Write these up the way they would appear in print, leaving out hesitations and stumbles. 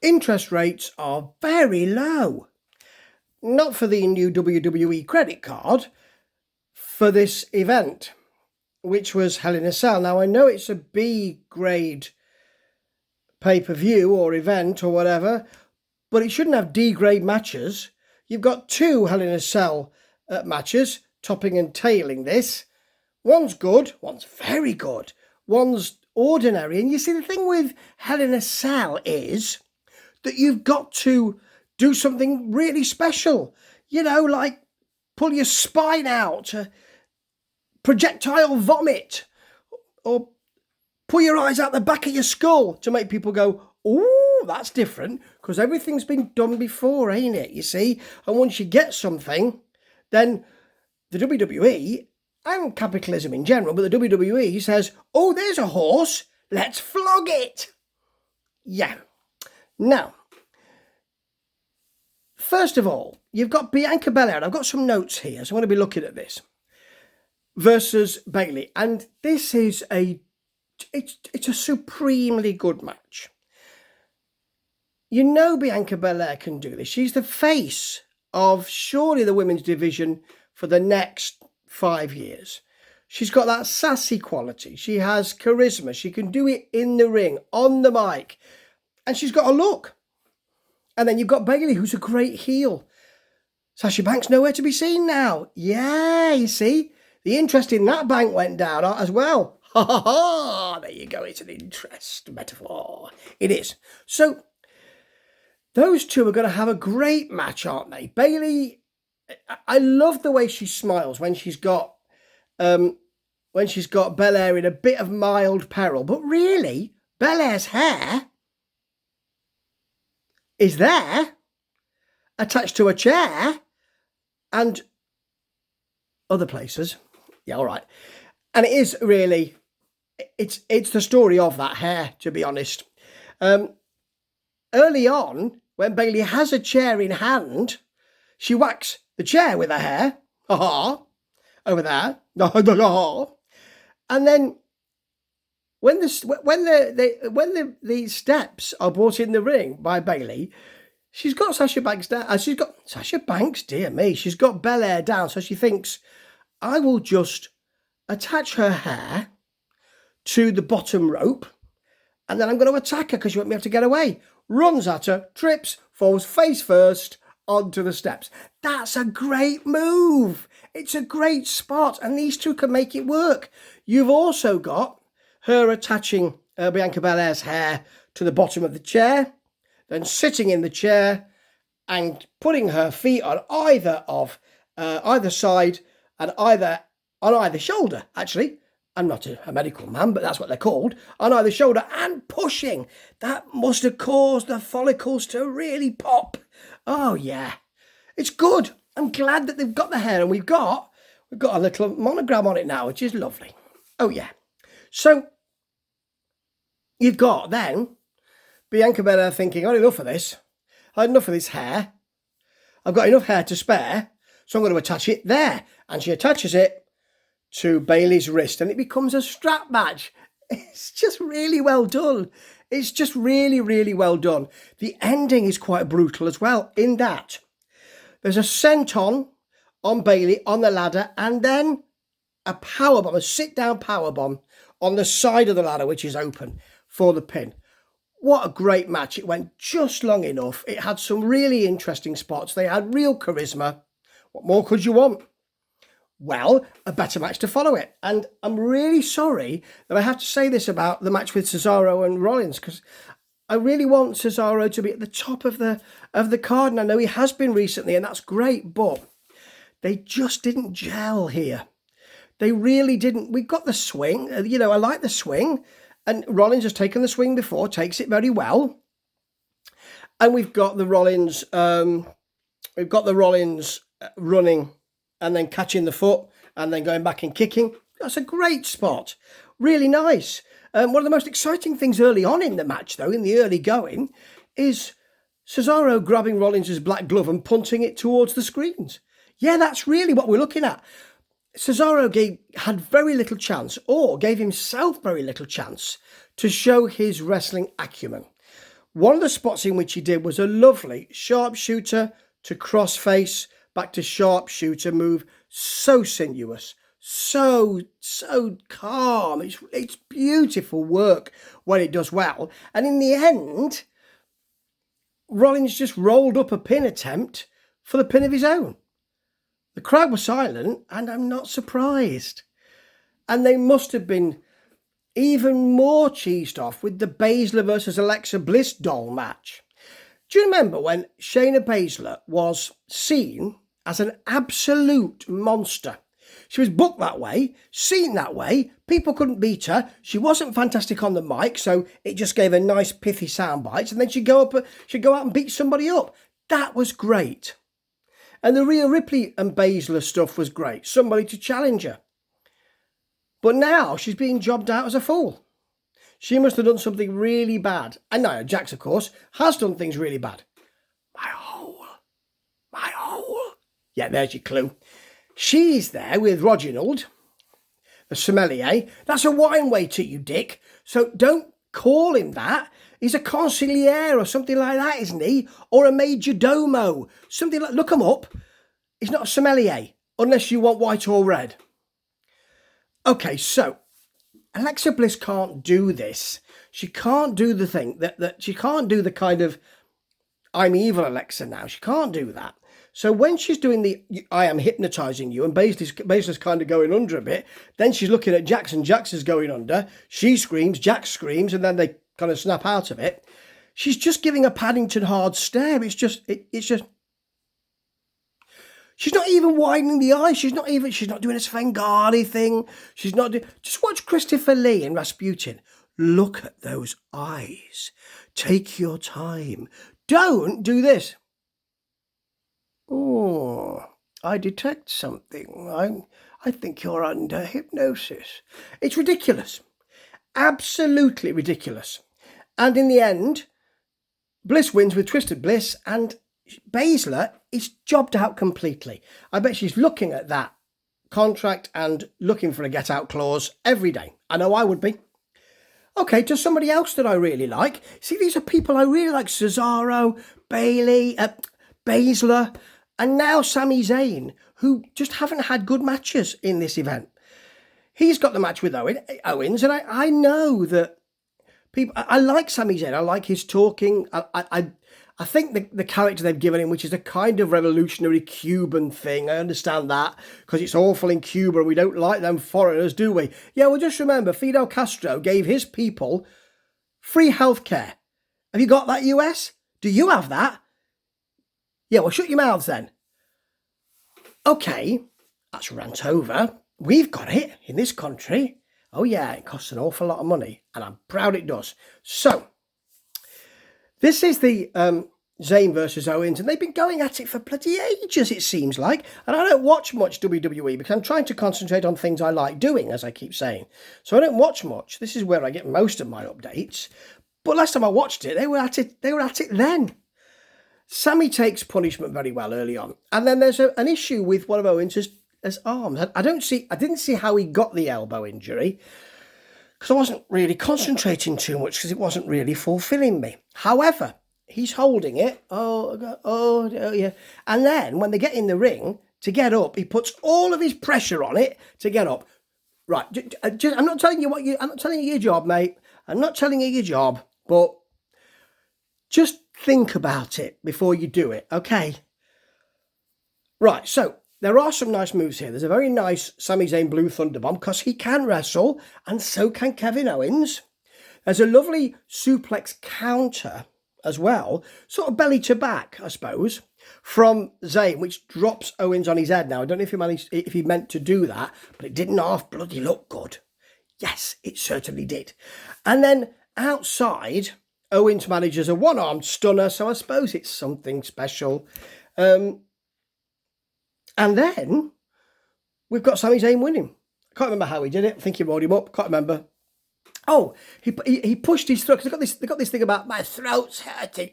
interest rates are very low. Not for the new WWE credit card, for this event, which was Hell in a Cell. Now, I know it's a B grade pay-per-view or event or whatever, but it shouldn't have D grade matches. You've got two Hell in a Cell matches, topping and tailing this. One's good, one's very good, one's ordinary. And you see, the thing with Hell in a Cell is that you've got to do something really special. You know, like pull your spine out, projectile vomit, or pull your eyes out the back of your skull to make people go, "Ooh, that's different," because everything's been done before, ain't it? You see? And once you get something, then the WWE, and capitalism in general, but the WWE says, "Oh, there's a horse, let's flog it." Yeah. Now, first of all, you've got Bianca Belair. I've got some notes here, so I want to be looking at this. Versus Bayley. And this is it's a supremely good match. You know Bianca Belair can do this. She's the face of surely the women's division for the next 5 years. She's got that sassy quality. She has charisma. She can do it in the ring, on the mic. And she's got a look. And then you've got Bayley, who's a great heel. Sasha Banks nowhere to be seen now. Yeah, you see? The interest in that bank went down as well. Ha ha ha! There you go. It's an interest metaphor. It is. So, those two are going to have a great match, aren't they? Bayley, I love the way she smiles when she's got Belair in a bit of mild peril. But really, Belair's hair is there, attached to a chair, and other places. Yeah, all right. And it is really, it's the story of that hair, to be honest. Early on, when Bayley has a chair in hand, she whacks the chair with her hair. Ha-ha. Over there. And then when the steps are brought in the ring by Bayley, she's got Sasha Banks down. She's got Sasha Banks, dear me. She's got Belair down, so she thinks, I will just attach her hair to the bottom rope, and then I'm going to attack her because she won't be able to get away. Runs at her, trips, falls face first onto the steps. That's a great move. It's a great spot, and these two can make it work. You've also got her attaching Bianca Belair's hair to the bottom of the chair, then sitting in the chair and putting her feet on either side and on either shoulder, actually. I'm not a medical man, but that's what they're called. On either shoulder and pushing. That must have caused the follicles to really pop. Oh, yeah. It's good. I'm glad that they've got the hair, and we've got a little monogram on it now, which is lovely. Oh, yeah. So, you've got then Bianca Belair thinking, I've had enough of this. I've had enough of this hair. I've got enough hair to spare, so I'm going to attach it there. And she attaches it to Bayley's wrist, and it becomes a strap match. It's just really well done. It's just really, really well done. The ending is quite brutal as well, in that there's a senton on Bayley on the ladder, and then a powerbomb, a sit-down powerbomb on the side of the ladder, which is open for the pin. What a great match. It went just long enough. It had some really interesting spots. They had real charisma. What more could you want? Well, a better match to follow it. And I'm really sorry that I have to say this about the match with Cesaro and Rollins, because I really want Cesaro to be at the top of the card, and I know he has been recently, and that's great, but they just didn't gel here. They really didn't. We got the swing. I like the swing, and Rollins has taken the swing before, takes it very well. And we've got the Rollins running and then catching the foot and then going back and kicking. That's a great spot. Really nice. One of the most exciting things early on in the match, though, in the early going, is Cesaro grabbing Rollins' black glove and punting it towards the screens. Yeah, that's really what we're looking at. Cesaro had very little chance, or gave himself very little chance, to show his wrestling acumen. One of the spots in which he did was a lovely sharpshooter to crossface, back to sharpshooter move. So sinuous, so calm. It's beautiful work when it does well. And in the end, Rollins just rolled up a pin attempt for the pin of his own. The crowd was silent, and I'm not surprised. And they must have been even more cheesed off with the Baszler versus Alexa Bliss doll match. Do you remember when Shayna Baszler was seen as an absolute monster? She was booked that way, seen that way, people couldn't beat her, she wasn't fantastic on the mic, so it just gave her nice pithy sound bites, and then she'd go out and beat somebody up. That was great. And the Rhea Ripley and Baszler stuff was great, somebody to challenge her. But now she's being jobbed out as a fool. She must have done something really bad. And Nia Jax, of course, has done things really bad. My hole. Yeah, there's your clue. She's there with Reginald, the sommelier. That's a wine waiter, you dick. So don't call him that. He's a consigliere or something like that, isn't he? Or a major domo. Something like, look him up. He's not a sommelier, unless you want white or red. Okay, so Alexa Bliss can't do this. She can't do the thing that she can't do the kind of I'm evil Alexa now. She can't do that. So when she's doing the I am hypnotizing you and Baszler's kind of going under a bit, then she's looking at Jax and Jax is going under. She screams, Jax screams, and then they kind of snap out of it. She's just giving a Paddington hard stare. It's just she's not even widening the eyes. She's not doing a Svengali thing. Just watch Christopher Lee and Rasputin. Look at those eyes. Take your time. Don't do this. Oh, I detect something. I think you're under hypnosis. It's ridiculous. Absolutely ridiculous. And in the end, Bliss wins with Twisted Bliss, and Baszler is jobbed out completely. I bet she's looking at that contract and looking for a get-out clause every day. I know I would be. Okay, to somebody else that I really like. See, these are people I really like. Cesaro, Bayley, Baszler, and now Sami Zayn, who just haven't had good matches in this event. He's got the match with Owens, and I know that people... I like Sami Zayn. I like his talking. I think the character they've given him, which is a kind of revolutionary Cuban thing, I understand that, because it's awful in Cuba and we don't like them foreigners, do we? Yeah, well, just remember, Fidel Castro gave his people free healthcare. Have you got that, US? Do you have that? Yeah, well, shut your mouths then. Okay, that's rant over. We've got it in this country. Oh yeah, it costs an awful lot of money, and I'm proud it does. So, this is the Zayn versus Owens, and they've been going at it for bloody ages, it seems like. And I don't watch much WWE because I'm trying to concentrate on things I like doing, as I keep saying. So I don't watch much. This is where I get most of my updates. But last time I watched it, they were at it then. Sammy takes punishment very well early on. And then there's an issue with one of Owens' arms. I didn't see how he got the elbow injury, because I wasn't really concentrating too much, because it wasn't really fulfilling me. However, he's holding it. Oh, yeah. And then when they get in the ring to get up, he puts all of his pressure on it to get up. Right. I'm not telling you I'm not telling you your job, mate. I'm not telling you your job, but just think about it before you do it, okay? Right, so there are some nice moves here. There's a very nice Sami Zayn Blue Thunder Bomb, because he can wrestle, and so can Kevin Owens. There's a lovely suplex counter as well, sort of belly to back, I suppose, from Zayn, which drops Owens on his head now. I don't know if he meant to do that, but it didn't half bloody look good. Yes, it certainly did. And then outside, Owens manages a one-armed stunner, so I suppose it's something special. And then we've got Sami Zayn winning. I can't remember how he did it. I think he rolled him up. Can't remember. Oh, he pushed his throat. They got this thing about my throat's hurting.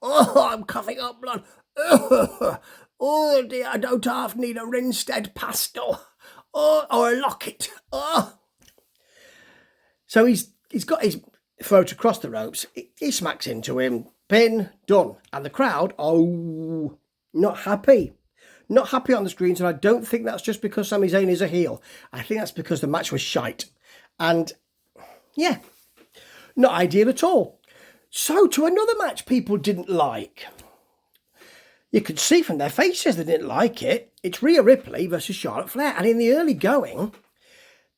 Oh, I'm coughing up blood. Oh dear, I don't half need a Rinstead pastel. Oh, or a locket. Oh. So he's got his throat across the ropes. He smacks into him. Pin, done. And the crowd, oh, not happy. Not happy on the screens, and I don't think that's just because Sami Zayn is a heel. I think that's because the match was shite. And, yeah, not ideal at all. So, to another match people didn't like. You could see from their faces they didn't like it. It's Rhea Ripley versus Charlotte Flair. And in the early going,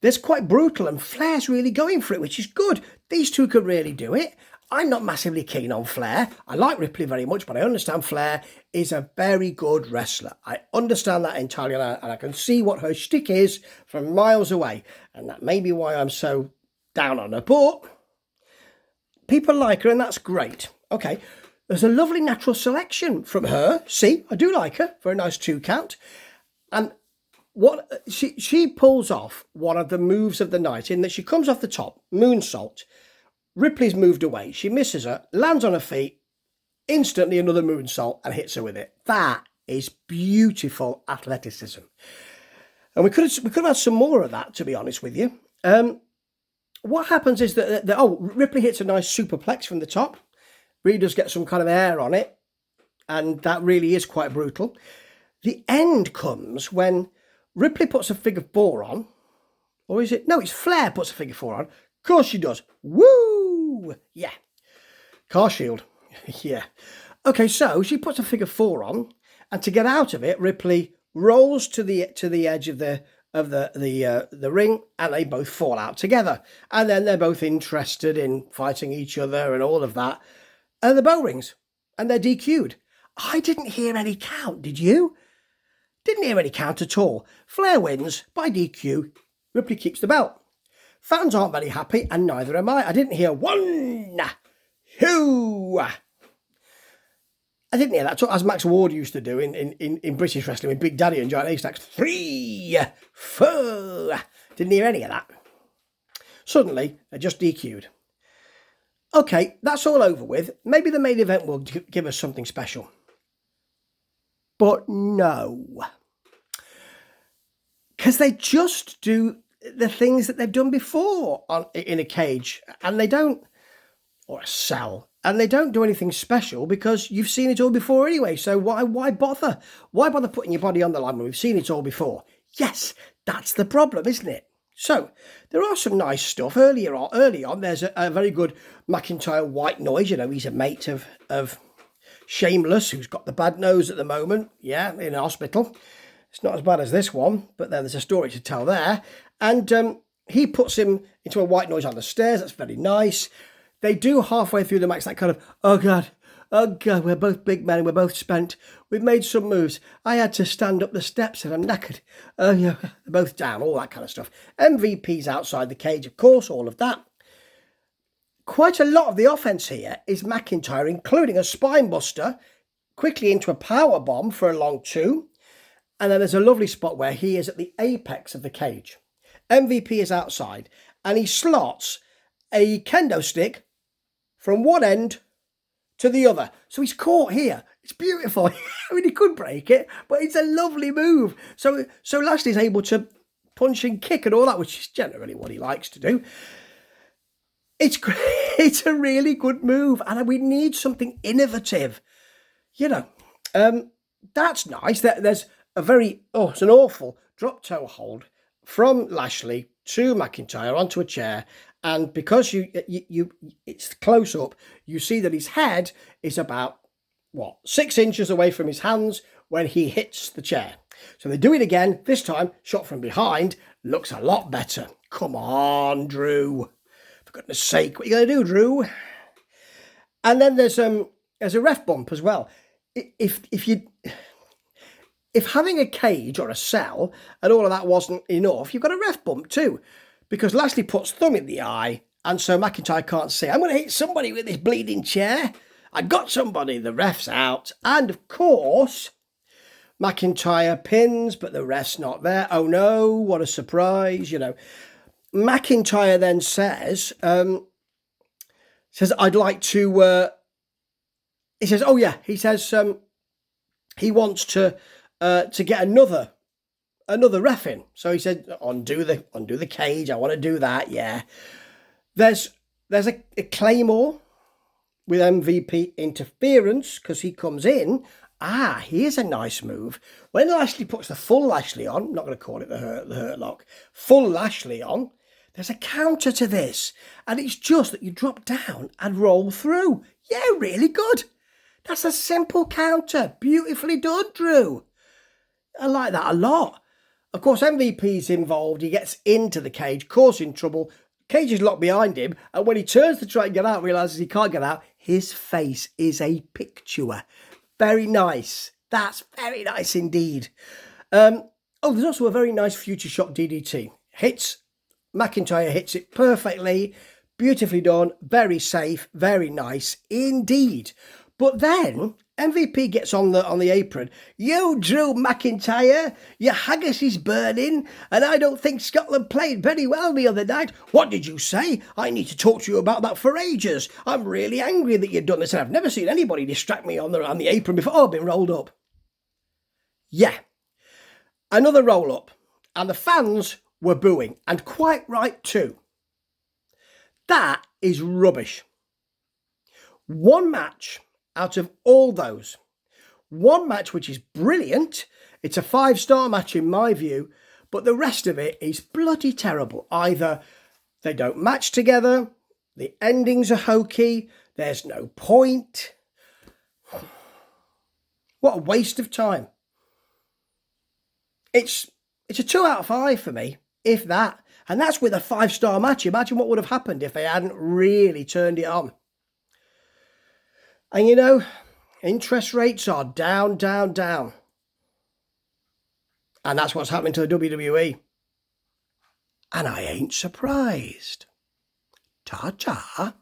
there's quite brutal, and Flair's really going for it, which is good. These two could really do it. I'm not massively keen on Flair. I like Ripley very much, but I understand Flair is a very good wrestler. I understand that entirely, and I can see what her shtick is from miles away. And that may be why I'm so down on her. But people like her, and that's great. Okay, there's a lovely natural selection from her. See, I do like her for a nice 2 count. And what she pulls off one of the moves of the night in that she comes off the top, moonsault. Ripley's moved away. She misses her, lands on her feet, instantly another moonsault and hits her with it. That is beautiful athleticism. And we could have had some more of that, to be honest with you. What happens is that Ripley hits a nice superplex from the top. Really does get some kind of air on it. And that really is quite brutal. The end comes when Ripley puts a figure 4 on. Or is it? No, it's Flair puts a figure 4 on. Of course she does. Woo! Yeah. Car shield. Yeah. Okay, so she puts a figure 4 on, and to get out of it, Ripley rolls to the edge of the ring, and they both fall out together. And then they're both interested in fighting each other and all of that. And the bell rings, and they're DQ'd. I didn't hear any count, did you? Didn't hear any count at all. Flair wins by DQ. Ripley keeps the belt. Fans aren't very happy, and neither am I. I didn't hear 1, 2. I didn't hear that, as Max Ward used to do in British wrestling with Big Daddy and Giant Haystacks. 3, 4. Didn't hear any of that. Suddenly, they're just DQ'd. Okay, that's all over with. Maybe the main event will give us something special. But no. Because they just do the things that they've done before in a cage, and they don't, or a cell, and they don't do anything special because you've seen it all before anyway. So why bother? Why bother putting your body on the line when we've seen it all before? Yes, that's the problem, isn't it? So there are some nice stuff. Early on, there's a very good McIntyre white noise. You know, he's a mate of Shameless, who's got the bad nose at the moment. Yeah, in hospital. It's not as bad as this one, but then there's a story to tell there. And he puts him into a white noise on the stairs. That's very nice. They do halfway through the match that kind of, oh God, we're both big men, we're both spent. We've made some moves. I had to stand up the steps and I'm knackered. Yeah, they're both down, all that kind of stuff. MVP's outside the cage, of course, all of that. Quite a lot of the offense here is McIntyre, including a spine buster, quickly into a power bomb for a long 2. And then there's a lovely spot where he is at the apex of the cage. MVP is outside, and he slots a kendo stick from one end to the other. So he's caught here. It's beautiful. I mean, he could break it, but it's a lovely move. So Lashley's able to punch and kick and all that, which is generally what he likes to do. It's great. It's a really good move, and we need something innovative. You know, that's nice. There's a it's an awful drop toe hold from Lashley to McIntyre onto a chair, and because it's close up, you see that his head is about 6 inches away from his hands when he hits the chair. So they do it again. This time, shot from behind, looks a lot better. Come on, Drew. For goodness sake, what are you going to do, Drew? And then there's a ref bump as well. If having a cage or a cell and all of that wasn't enough, you've got a ref bump too. Because Lashley puts thumb in the eye, and so McIntyre can't see. I'm going to hit somebody with this bleeding chair. I got somebody. The ref's out. And of course, McIntyre pins, but the ref's not there. Oh no, what a surprise, you know. McIntyre then says, I'd like to, he says, oh yeah, he says he wants to get another ref in. So he said, undo the cage. I want to do that. Yeah. There's there's a Claymore with MVP interference because he comes in. Here's a nice move. When Lashley puts the full Lashley on, not going to call it the hurt lock, full Lashley on, there's a counter to this. And it's just that you drop down and roll through. Yeah, really good. That's a simple counter. Beautifully done, Drew. I like that a lot. Of course, MVP's involved. He gets into the cage, causing trouble. Cage is locked behind him. And when he turns to try and get out, realises he can't get out. His face is a picture. Very nice. That's very nice indeed. There's also a very nice Future Shock DDT. McIntyre hits it perfectly. Beautifully done. Very safe. Very nice indeed. But then MVP gets on the apron. You, Drew McIntyre, your haggis is burning, and I don't think Scotland played very well the other night. What did you say? I need to talk to you about that for ages. I'm really angry that you've done this, and I've never seen anybody distract me on the apron before. Oh, I've been rolled up. Yeah, another roll up, and the fans were booing, and quite right too. That is rubbish. One match out of all those. One match which is brilliant. It's a 5-star match in my view, but the rest of it is bloody terrible. Either they don't match together, the endings are hokey, there's no point. What a waste of time. It's a 2 out of 5 for me, if that. And that's with a 5-star match. Imagine what would have happened if they hadn't really turned it on. And you know, interest rates are down, down, down. And that's what's happening to the WWE. And I ain't surprised. Ta-ta.